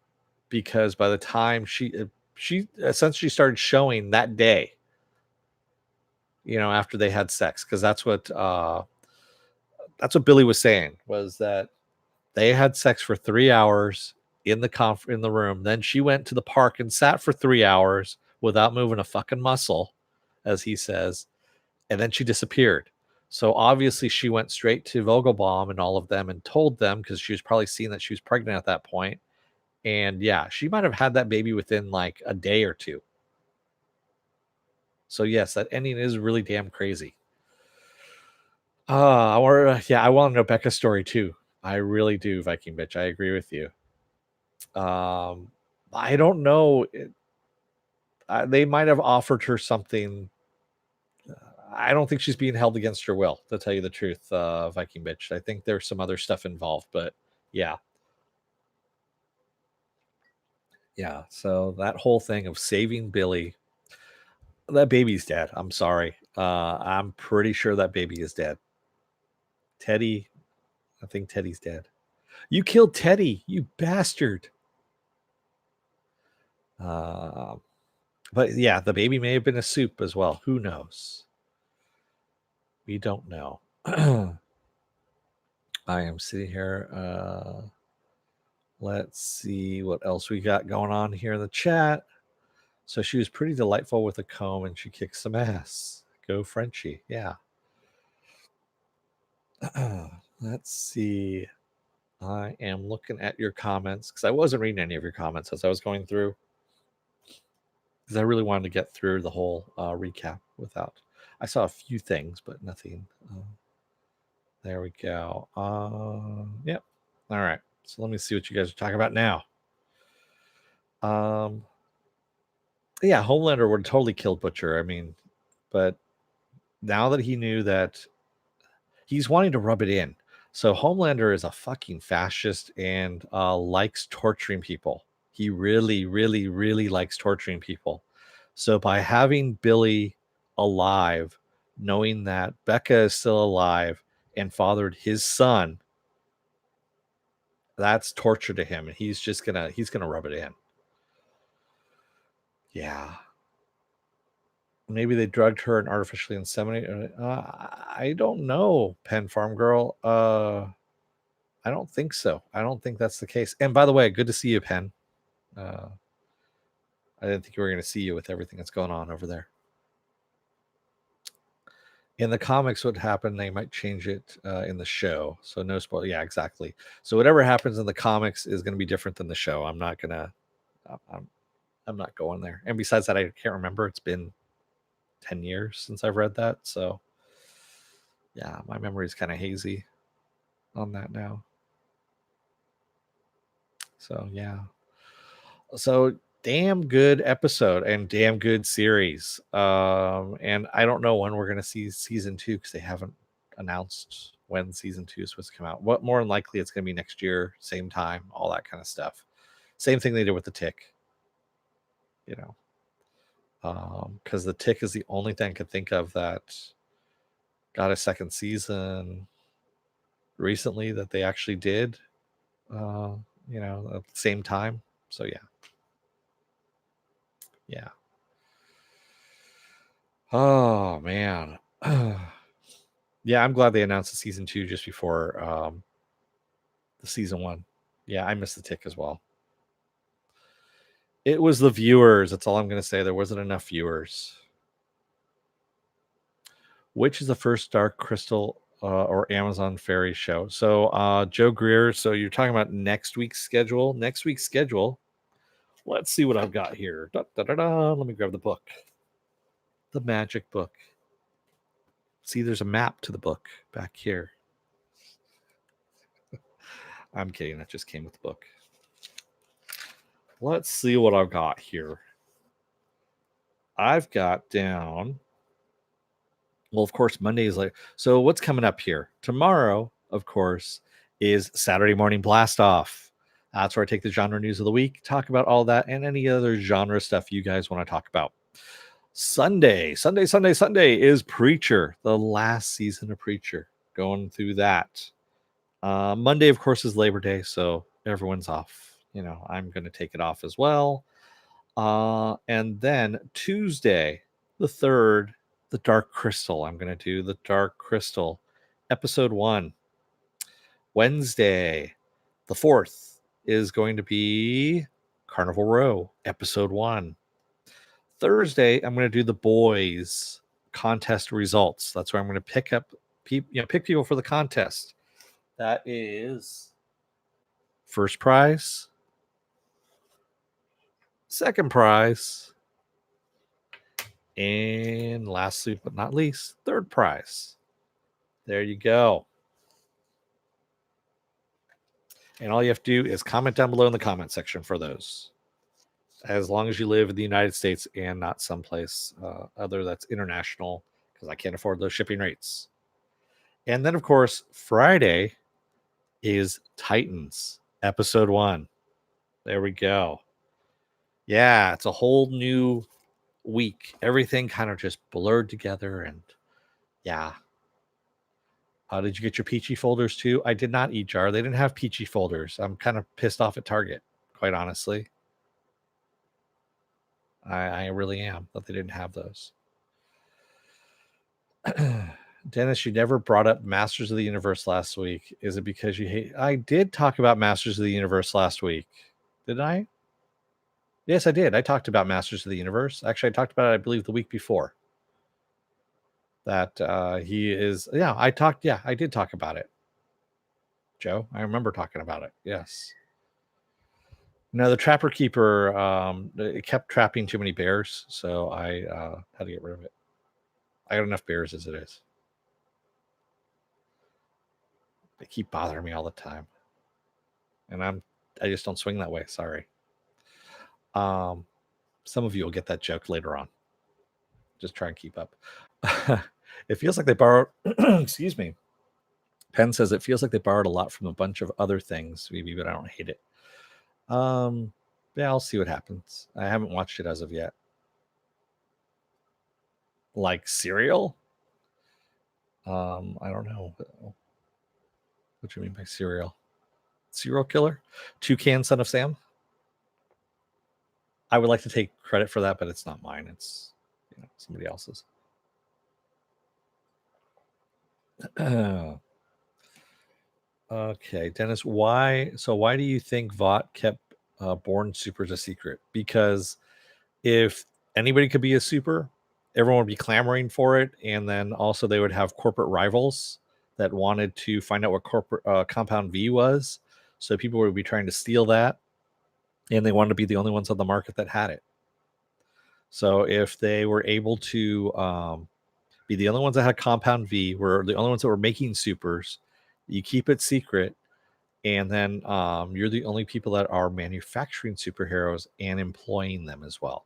because by the time she essentially started showing that day, after they had sex, because that's what Billy was saying, was that they had sex for 3 hours in the room. Then she went to the park and sat for 3 hours without moving a fucking muscle, as he says, and then she disappeared. So obviously she went straight to Vogelbaum and all of them and told them, because she was probably seeing that she was pregnant at that point. And yeah, she might have had that baby within like a day or two. So yes, that ending is really damn crazy. I want to know Becca's story too. I really do, Viking bitch. I agree with you. I don't know. They might have offered her something. I don't think she's being held against her will, to tell you the truth, Viking bitch. I think there's some other stuff involved, but yeah. Yeah. So that whole thing of saving Billy, that baby's dead. I'm sorry. I'm pretty sure that baby is dead. Teddy, I think Teddy's dead. You killed Teddy, you bastard. But yeah, the baby may have been a soup as well. Who knows? We don't know. I am sitting here. Let's see what else we got going on here in the chat. So she was pretty delightful with a comb and she kicked some ass. Go Frenchie. Yeah. Let's see. I am looking at your comments because I wasn't reading any of your comments as I was going through, because I really wanted to get through the whole recap without. I saw a few things, but nothing. There we go. Yep. All right. So let me see what you guys are talking about now. Yeah, Homelander would have totally killed Butcher. I mean, but now that he knew that, he's wanting to rub it in. So Homelander is a fucking fascist and likes torturing people. He really, really, really likes torturing people. So by having Billy alive, knowing that Becca is still alive and fathered his son, that's torture to him. And he's gonna rub it in. Yeah. Maybe they drugged her and artificially inseminated. I don't know, Penn Farm Girl. I don't think so. I don't think that's the case. And by the way, good to see you, Penn. I didn't think we were going to see you with everything that's going on over there. In the comics, what happened, they might change it in the show. So no spoil. Yeah, exactly. So whatever happens in the comics is going to be different than the show. I'm not gonna. I'm not going there. And besides that, I can't remember. It's been 10 years since I've read that. So yeah, my memory is kind of hazy on that now. So yeah. So damn good episode and damn good series. And I don't know when we're gonna see season 2 because they haven't announced when season 2 is supposed to come out. What more than likely it's gonna be next year, same time, all that kind of stuff. Same thing they did with the Tick, you know. Because the Tick is the only thing I could think of that got a second season recently that they actually did. You know, at the same time. So yeah. Yeah. Oh man. Yeah, I'm glad they announced the season 2 just before the season 1. Yeah, I missed the Tick as well. It was the viewers. That's all I'm going to say. There wasn't enough viewers. Which is the first Dark Crystal or Amazon Fairy show? So Joe Greer. So you're talking about next week's schedule. Next week's schedule. Let's see what I've got here. Da, da, da, da. Let me grab the book. The magic book. See, there's a map to the book back here. I'm kidding. That just came with the book. Let's see what I've got here. I've got down. Well, of course, Monday is like. So what's coming up here? Tomorrow, of course, is Saturday Morning Blast Off. That's where I take the genre news of the week, talk about all that, and any other genre stuff you guys want to talk about. Sunday is Preacher, the last season of Preacher. Going through that. Monday, of course, is Labor Day, so everyone's off. You know, I'm going to take it off as well. And then Tuesday, the 3rd, the Dark Crystal. I'm going to do the Dark Crystal, episode 1. Wednesday, the 4th, is going to be Carnival Row, episode 1. Thursday, I'm going to do the boys contest results. That's where I'm going to pick people for the contest. That is first prize, second prize, and lastly but not least, third prize. There you go. And all you have to do is comment down below in the comment section for those. As long as you live in the United States and not someplace other that's international, because I can't afford those shipping rates. And then, of course, Friday is Titans episode 1. There we go. Yeah, it's a whole new week. Everything kind of just blurred together, and yeah. Did you get your peachy folders too? I did not, E-Jar. They didn't have peachy folders. I'm kind of pissed off at Target, quite honestly. I really am that they didn't have those. Dennis, you never brought up Masters of the Universe last week. Is it because you hate? I did talk about Masters of the Universe last week. Did I? Yes, I did. I talked about Masters of the Universe. Actually, I talked about it, I believe, the week before. That he is. Yeah, I did talk about it. Joe, I remember talking about it. Yes. No, the Trapper Keeper, it kept trapping too many bears, so I had to get rid of it. I got enough bears as it is. They keep bothering me all the time, and I just don't swing that way. Sorry. Some of you will get that joke later on. Just try and keep up. It feels like they borrowed. Excuse me. Penn says it feels like they borrowed a lot from a bunch of other things, maybe, but I don't hate it. Yeah, I'll see what happens. I haven't watched it as of yet. Like Serial? I don't know. What do you mean by Serial? Serial killer? Toucan Son of Sam? I would like to take credit for that, but it's not mine. It's somebody else's. Okay, Dennis, why do you think Vought kept Born Supers a secret? Because if anybody could be a super, everyone would be clamoring for it, and then also they would have corporate rivals that wanted to find out what corporate Compound V was, so people would be trying to steal that, and they wanted to be the only ones on the market that had it. So if they were able to be the only ones that had Compound V, were the only ones that were making supers, you keep it secret, and then you're the only people that are manufacturing superheroes and employing them as well.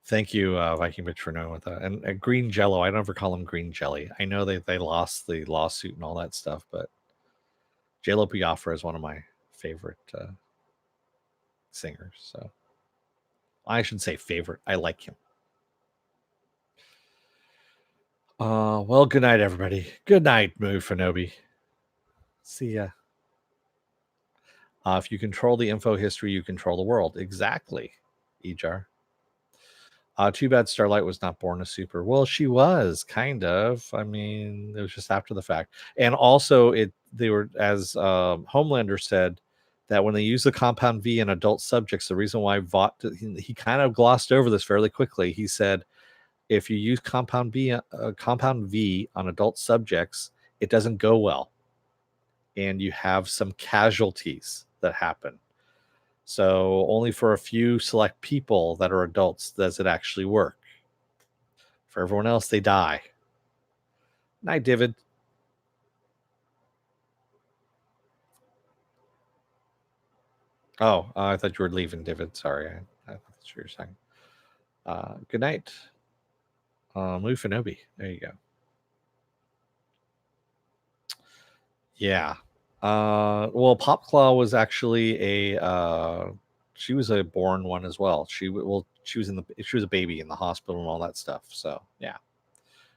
Thank you, Viking Bitch, for knowing what that. And Green Jello, I never call him Green Jelly. I know they lost the lawsuit and all that stuff, but Jello Biafra is one of my favorite singers. So I should say favorite. I like him. Well, good night, everybody. Good night, Moo Fanobi. See ya. If you control the info history, you control the world. Exactly, Ejar. Too bad Starlight was not born a super. Well, she was kind of. I mean, it was just after the fact. And also, they were, as Homelander said, that when they use the Compound V in adult subjects, the reason why Vought, he kind of glossed over this fairly quickly. He said, if you use Compound V on adult subjects, it doesn't go well, and you have some casualties that happen. So only for a few select people that are adults does it actually work. For everyone else, they die. Night, David. Oh, I thought you were leaving, David. Sorry, I thought that's what you were saying. Good night, Mufanobi. There you go. Yeah. Well, Popclaw was actually she was a born one as well. She was a baby in the hospital and all that stuff. So yeah,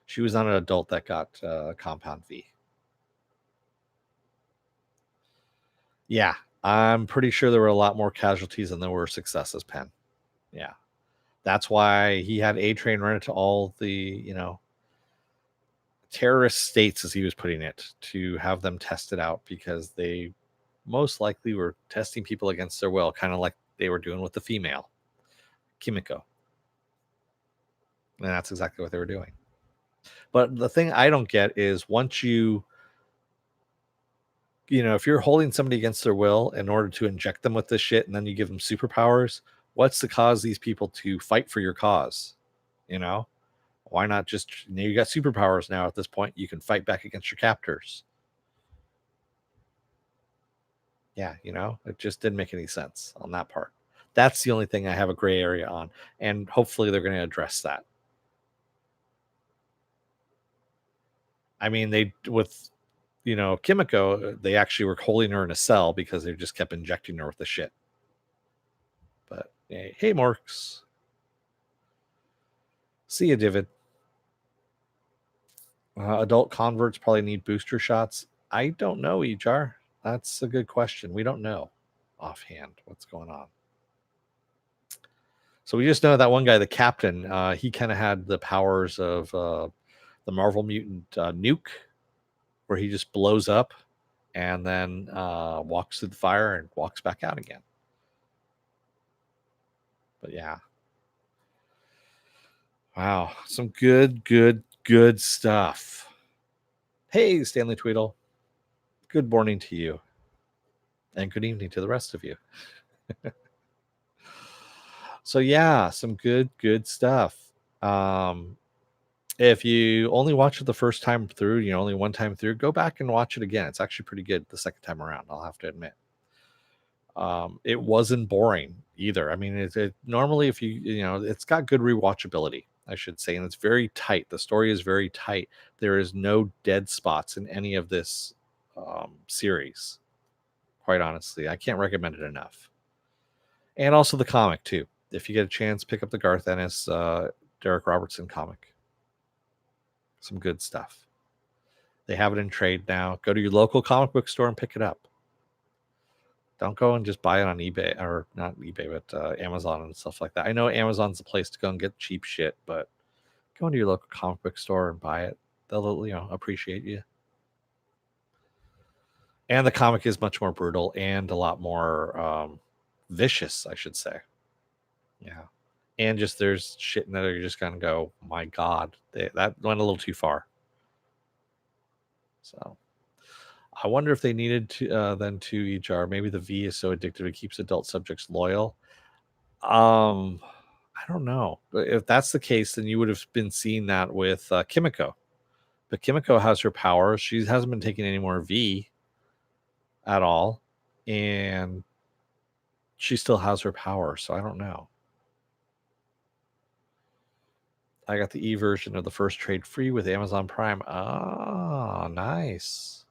she was not an adult that got Compound V. Yeah, I'm pretty sure there were a lot more casualties than there were successes, Penn. Yeah. That's why he had A-Train run into all the, terrorist states, as he was putting it, to have them tested out, because they most likely were testing people against their will, kind of like they were doing with the female, Kimiko. And that's exactly what they were doing. But the thing I don't get is once if you're holding somebody against their will in order to inject them with this shit and then you give them superpowers, what's to cause these people to fight for your cause? Why not just, you got superpowers now at this point, you can fight back against your captors. Yeah, it just didn't make any sense on that part. That's the only thing I have a gray area on. And hopefully they're going to address that. I mean, Kimiko, they actually were holding her in a cell because they just kept injecting her with the shit. But hey, Morks. See you, David. Adult converts probably need booster shots. I don't know, Ejar. That's a good question. We don't know offhand what's going on. So we just know that one guy, the captain, he kind of had the powers of the Marvel mutant Nuke, where he just blows up and then walks through the fire and walks back out again. But yeah. Wow. Some good stuff. Hey, Stanley Tweedle. Good morning to you. And good evening to the rest of you. So yeah, some good stuff. If you only watch it the first time through, only one time through, go back and watch it again. It's actually pretty good the second time around, I'll have to admit. It wasn't boring either. I mean, it normally, if it's got good rewatchability, I should say, and it's very tight. The story is very tight. There is no dead spots in any of this series. Quite honestly, I can't recommend it enough. And also the comic too. If you get a chance, pick up the Garth Ennis, Derek Robertson comic. Some good stuff. They have it in trade now. Go to your local comic book store and pick it up. Don't go and just buy it on eBay, or not eBay, but Amazon and stuff like that. I know Amazon's the place to go and get cheap shit, but go into your local comic book store and buy it. They'll, appreciate you. And the comic is much more brutal and a lot more vicious, I should say. Yeah. And just there's shit in there you're just gonna go, my God, that went a little too far. So I wonder if they needed to then to EHR. Maybe the V is so addictive it keeps adult subjects loyal. I don't know. But if that's the case, then you would have been seeing that with Kimiko. But Kimiko has her powers. She hasn't been taking any more V at all, and she still has her power. So I don't know. I got the E version of the first trade free with Amazon Prime. Oh, nice.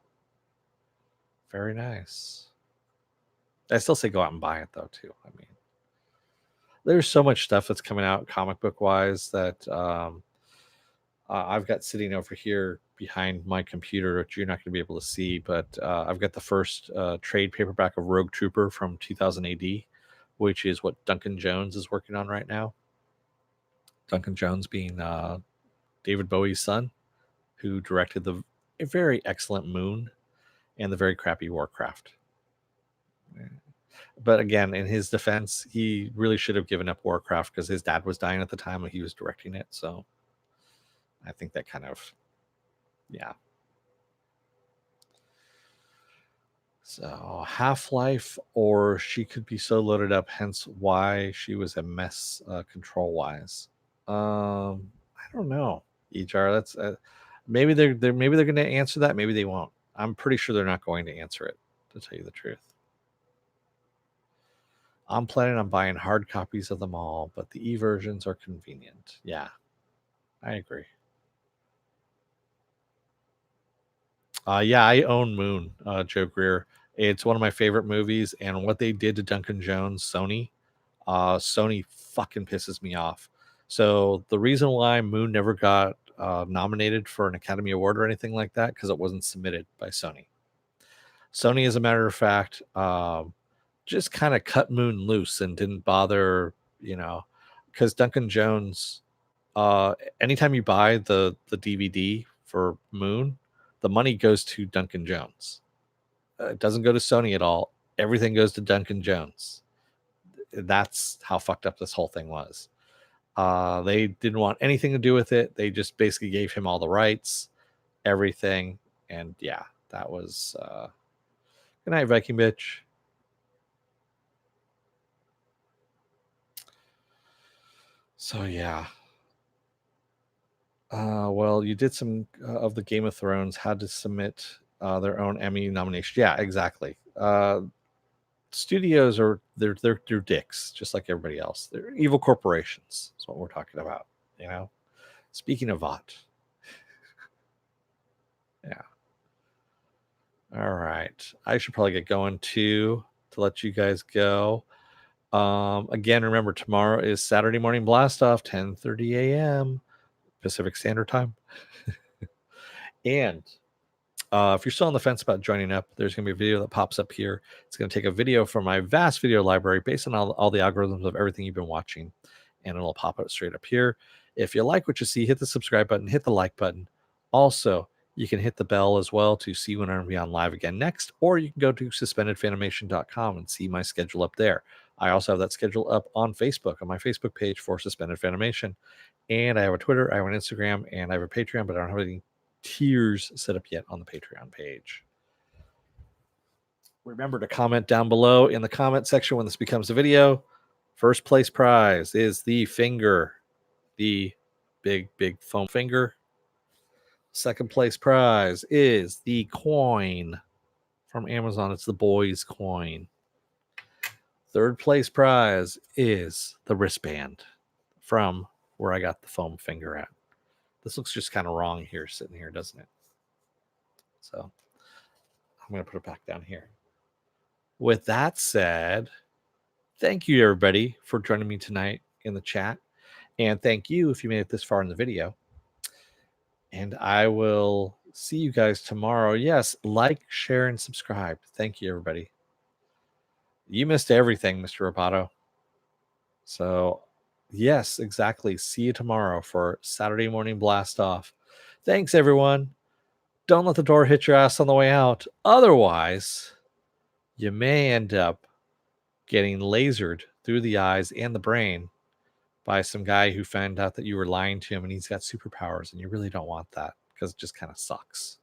Very nice. I still say go out and buy it though too. I mean, there's so much stuff that's coming out comic book wise that I've got sitting over here behind my computer, which you're not going to be able to see, but I've got the first trade paperback of Rogue Trooper from 2000 AD, which is what Duncan Jones is working on right now. Duncan Jones being David Bowie's son, who directed the very excellent Moon and the very crappy Warcraft. But again, in his defense, he really should have given up Warcraft because his dad was dying at the time when he was directing it. So I think that kind of, yeah. So Half-Life, or she could be so loaded up, hence why she was a mess control-wise. I don't know, EJAR. That's maybe they're going to answer that. Maybe they won't. I'm pretty sure they're not going to answer it, to tell you the truth. I'm planning on buying hard copies of them all, but the e-versions are convenient. Yeah, I agree. Yeah, I own Moon, Joe Greer. It's one of my favorite movies, and what they did to Duncan Jones, Sony fucking pisses me off. So the reason why Moon never got nominated for an Academy Award or anything like that, because it wasn't submitted by Sony. Sony, as a matter of fact, just kind of cut Moon loose and didn't bother, because Duncan Jones, anytime you buy the DVD for Moon, the money goes to Duncan Jones. It doesn't go to Sony at all. Everything goes to Duncan Jones. That's how fucked up this whole thing was. They didn't want anything to do with it. They just basically gave him all the rights, everything. And yeah, that was good night, Viking bitch. So yeah. Well, you did some of the Game of Thrones had to submit their own Emmy nomination. Yeah, exactly. Studios are they're dicks, just like everybody else. They're evil corporations. That's what we're talking about. You know. Speaking of VOT. Yeah. All right. I should probably get going too to let you guys go. Again, remember tomorrow is Saturday morning blast off, 10:30 a.m. Pacific Standard Time. And if you're still on the fence about joining up, there's going to be a video that pops up here. It's going to take a video from my vast video library based on all the algorithms of everything you've been watching, and it'll pop up straight up here. If you like what you see, hit the subscribe button, hit the like button. Also, you can hit the bell as well to see when I'm going to be on live again next, or you can go to suspendedfanimation.com and see my schedule up there. I also have that schedule up on Facebook, on my Facebook page for Suspended Fanimation. And I have a Twitter, I have an Instagram, and I have a Patreon, but I don't have any tiers set up yet on the Patreon page. Remember to comment down below in the comment section when this becomes a video. First place prize is the finger, the big foam finger. Second place prize is the coin from Amazon. It's the boys coin. Third place prize is the wristband from where I got the foam finger at. This looks just kind of wrong here, sitting here, doesn't it? So I'm going to put it back down here. With that said, thank you, everybody, for joining me tonight in the chat. And thank you if you made it this far in the video. And I will see you guys tomorrow. Yes, like, share, and subscribe. Thank you, everybody. You missed everything, Mr. Roboto. So, yes, exactly. See you tomorrow for Saturday morning blast off. Thanks, everyone. Don't let the door hit your ass on the way out. Otherwise, you may end up getting lasered through the eyes and the brain by some guy who found out that you were lying to him and he's got superpowers, and you really don't want that because it just kind of sucks.